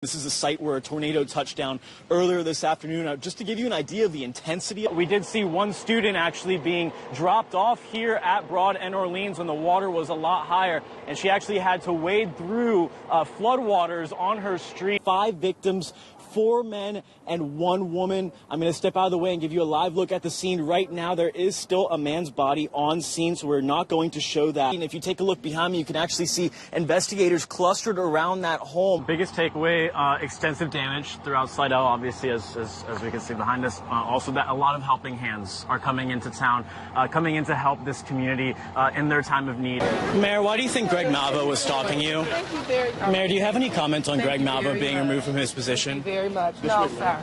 This is a site where a tornado touched down earlier this afternoon. Just to give you an idea of the intensity. We did see one student actually being dropped off here at Broad and Orleans when the water was a lot higher, and she actually had to wade through floodwaters on her street. 5 victims, 4 men and 1 woman. I'm going to step out of the way and give you a live look at the scene. Right now, there is still a man's body on scene, so we're not going to show that. And if you take a look behind me, you can actually see investigators clustered around that home. Biggest takeaway, extensive damage throughout Slidell, obviously, as we can see behind us. Also, that a lot of helping hands are coming into town, coming in to help this community in their time of need. Mayor, why do you think Greg Malva was stalking you? Thank you very much. Mayor, do you have any comments on Greg Malva being removed from his position? Very much. No, sir.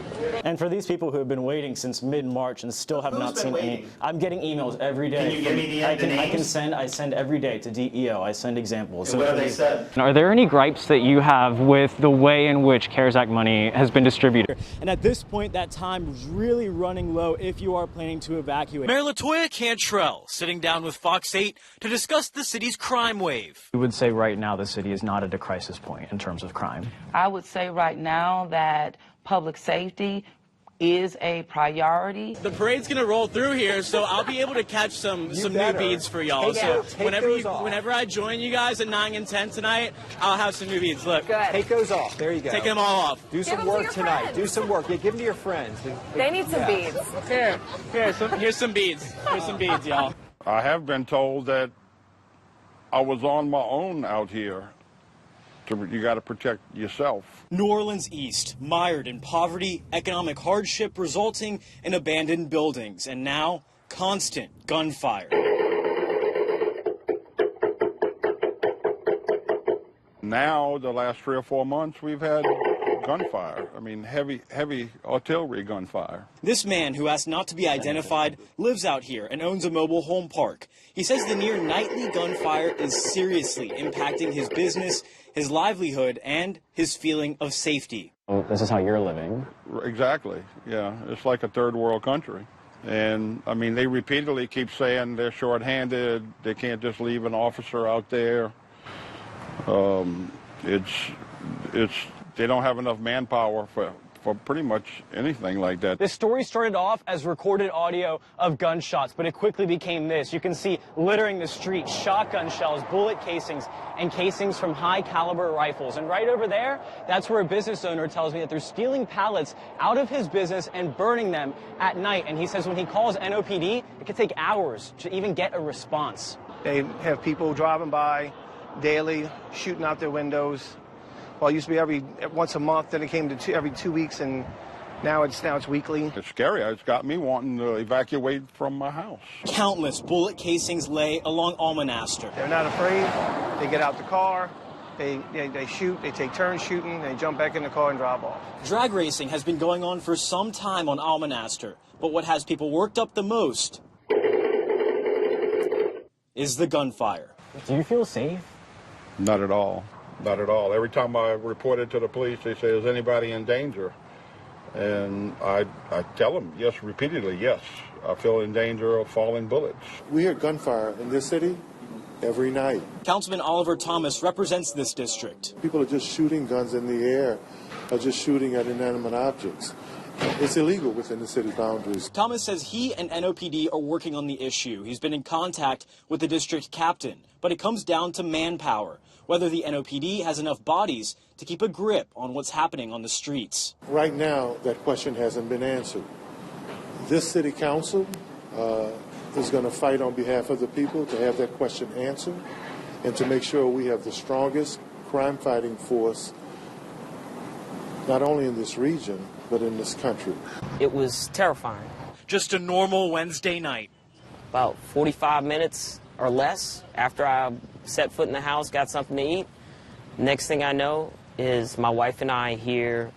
And for these people who have been waiting since mid-March and still have not seen any, I'm getting emails every day. Can you give me the names? I send every day to DEO. I send examples. So what have they said? Are there any gripes that you have with the way in which CARES Act money has been distributed? And at this point, that time is really running low if you are planning to evacuate. Mayor LaToya Cantrell sitting down with Fox 8 to discuss the city's crime wave. You would say right now the city is not at a crisis point in terms of crime. I would say right now that public safety is a priority. The parade's gonna roll through here, so I'll be able to catch some new beads for y'all. So whenever I join you guys at 9 and 10 tonight, I'll have some new beads. Look, take those off. There you go. Take them all off. Do some work tonight. Do some work. Yeah, give them to your friends. They need some beads. Here's some beads. Here's some beads, y'all. I have been told that I was on my own out here. You got to protect yourself. New Orleans East, mired in poverty, economic hardship resulting in abandoned buildings, and now constant gunfire. Now, the last 3 or 4 months, we've had gunfire. I mean, heavy artillery gunfire. This man, who asked not to be identified, lives out here and owns a mobile home park. He says the near nightly gunfire is seriously impacting his business, his livelihood, and his feeling of safety. Well, this is how you're living. Exactly, yeah. It's like a third world country. And, I mean, they repeatedly keep saying they're short-handed, they can't just leave an officer out there. They don't have enough manpower for pretty much anything like that. This story started off as recorded audio of gunshots, but it quickly became this. You can see littering the street, shotgun shells, bullet casings, and casings from high-caliber rifles. And right over there, that's where a business owner tells me that they're stealing pallets out of his business and burning them at night. And he says when he calls NOPD, it could take hours to even get a response. They have people driving by daily, shooting out their windows. Well, it used to be once a month, then it came to every 2 weeks, and now it's weekly. It's scary. It's got me wanting to evacuate from my house. Countless bullet casings lay along Almonaster. They're not afraid. They get out the car, they shoot, they take turns shooting, they jump back in the car and drive off. Drag racing has been going on for some time on Almonaster, but what has people worked up the most is the gunfire. Do you feel safe? Not at all. Not at all. Every time I report it to the police, they say, is anybody in danger? And I tell them, yes, repeatedly, yes. I feel in danger of falling bullets. We hear gunfire in this city every night. Councilman Oliver Thomas represents this district. People are just shooting guns in the air, or just shooting at inanimate objects. It's illegal within the city boundaries. Thomas says he and NOPD are working on the issue. He's been in contact with the district captain, but it comes down to manpower, whether the NOPD has enough bodies to keep a grip on what's happening on the streets. Right now, that question hasn't been answered. This city council is going to fight on behalf of the people to have that question answered and to make sure we have the strongest crime-fighting force, not only in this region, but in this country. It was terrifying. Just a normal Wednesday night. About 45 minutes or less after I set foot in the house, got something to eat. Next thing I know is my wife and I hear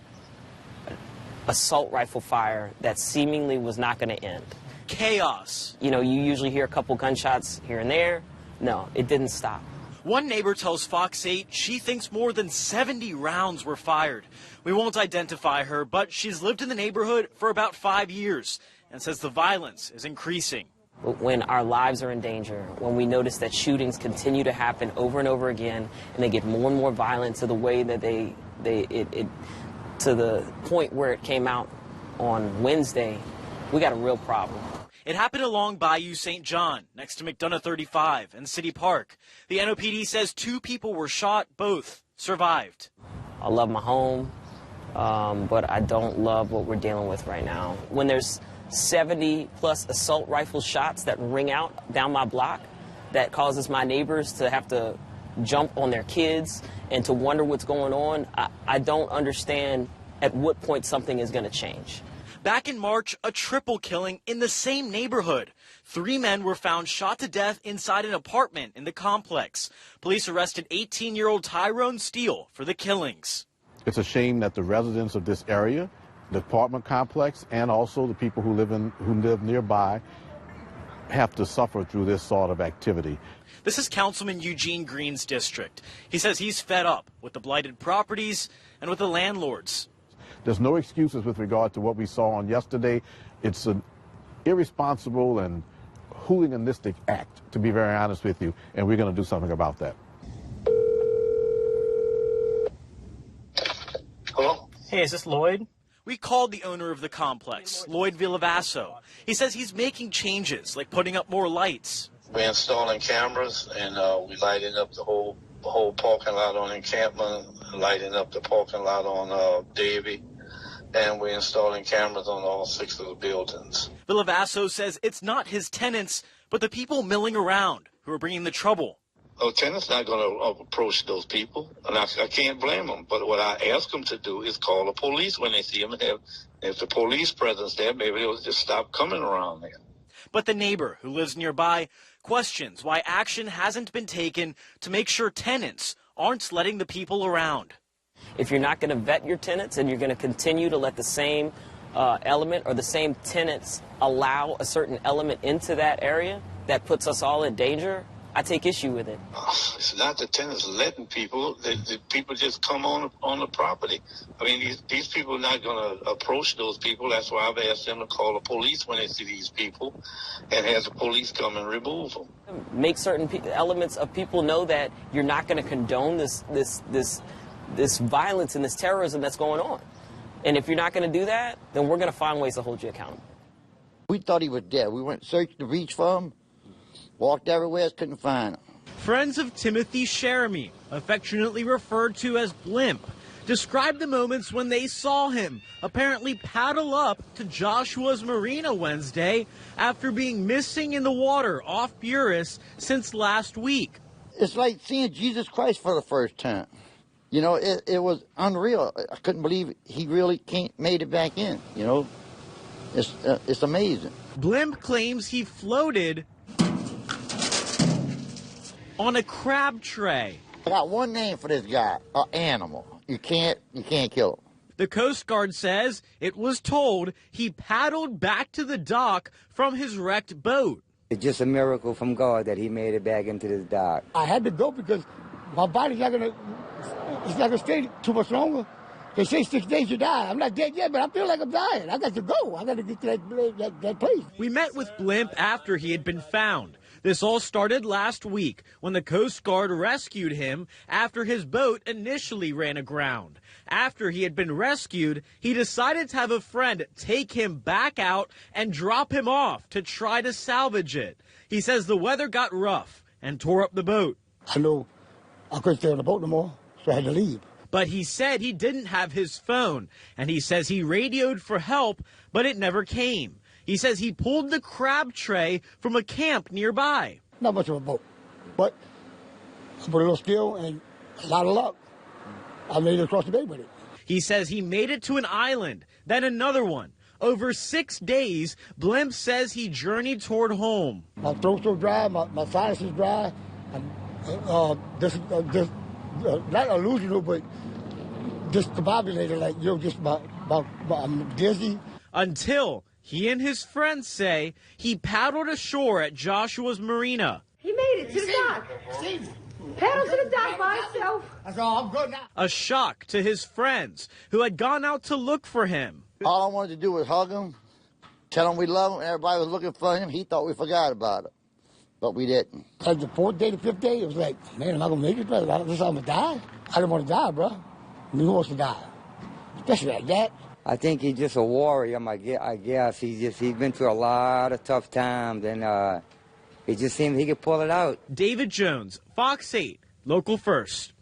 assault rifle fire that seemingly was not going to end. Chaos. You know, you usually hear a couple gunshots here and there. No, it didn't stop. One neighbor tells Fox 8 she thinks more than 70 rounds were fired. We won't identify her, but she's lived in the neighborhood for about 5 years and says the violence is increasing. When our lives are in danger, when we notice that shootings continue to happen over and over again, and they get more and more violent to the way that they To the point where it came out on Wednesday, we got a real problem. It happened along Bayou St. John, next to McDonough 35 and City Park. The NOPD says 2 people were shot, both survived. I love my home, but I don't love what we're dealing with right now. When there's 70-plus assault rifle shots that ring out down my block, that causes my neighbors to have to jump on their kids and to wonder what's going on, I don't understand at what point something is going to change. Back in March, a triple killing in the same neighborhood. 3 men were found shot to death inside an apartment in the complex. Police arrested 18-year-old Tyrone Steele for the killings. It's a shame that the residents of this area, the apartment complex, and also the people who live nearby have to suffer through this sort of activity. This is Councilman Eugene Green's district. He says he's fed up with the blighted properties and with the landlords. There's no excuses with regard to what we saw on yesterday. It's an irresponsible and hooliganistic act, to be very honest with you, and we're going to do something about that. Hello? Hey, is this Lloyd? We called the owner of the complex, Lloyd Villavasso. He says he's making changes, like putting up more lights. We're installing cameras, and we're lighting up the whole parking lot on Encampment, lighting up the parking lot on Davie, and we're installing cameras on all 6 of the buildings. Villavasso says it's not his tenants, but the people milling around who are bringing the trouble. Oh, tenants not going to approach those people, and I can't blame them. But what I ask them to do is call the police when they see them. If the police presence there, maybe they'll just stop coming around there. But the neighbor who lives nearby questions why action hasn't been taken to make sure tenants aren't letting the people around. If you're not going to vet your tenants and you're going to continue to let the same element or the same tenants allow a certain element into that area that puts us all in danger, I take issue with it. It's not the tenants letting people. The people just come on the property. I mean, these people are not going to approach those people. That's why I've asked them to call the police when they see these people and have the police come and remove them. Make certain elements of people know that you're not going to condone this violence and this terrorism that's going on. And if you're not going to do that, then we're going to find ways to hold you accountable. We thought he was dead. We went searched the beach for him. Walked everywhere, couldn't find him. Friends of Timothy Sheremy, affectionately referred to as Blimp, described the moments when they saw him apparently paddle up to Joshua's marina Wednesday after being missing in the water off Buras since last week. It's like seeing Jesus Christ for the first time. You know, it was unreal. I couldn't believe he really made it back in, you know. It's amazing. Blimp claims he floated on a crab tray. I got one name for this guy, an animal. You can't kill him. The Coast Guard says it was told he paddled back to the dock from his wrecked boat. It's just a miracle from God that he made it back into this dock. I had to go because my body's not gonna stay too much longer. They say 6 days you die. I'm not dead yet, but I feel like I'm dying. I got to go. I got to get to that place. We met with Blimp after he had been found. This all started last week when the Coast Guard rescued him after his boat initially ran aground. After he had been rescued, he decided to have a friend take him back out and drop him off to try to salvage it. He says the weather got rough and tore up the boat. I knew I couldn't stay on the boat no more, so I had to leave. But he said he didn't have his phone, and he says he radioed for help, but it never came. He says he pulled the crab tray from a camp nearby. Not much of a boat, but I put a little skill and a lot of luck. I made it across the bay with it. He says he made it to an island, then another one. Over 6 days, Blimp says he journeyed toward home. My throat's so dry, my sinus is dry. Not illusional, but discombobulated, like, I'm dizzy. Until he and his friends say he paddled ashore at Joshua's marina. He made it to the dock. Paddled to the dock by himself. That's all, I'm good now. A shock to his friends who had gone out to look for him. All I wanted to do was hug him, tell him we love him. Everybody was looking for him. He thought we forgot about it, but we didn't. Like the 4th day, the 5th day, it was like, man, am I going to make it? I guess I'm going to die. I didn't want to die, bro. He wants to die. Especially like that. I think he's just a warrior. I guess he's been through a lot of tough times, and it just seems he could pull it out. David Jones, Fox 8, Local First.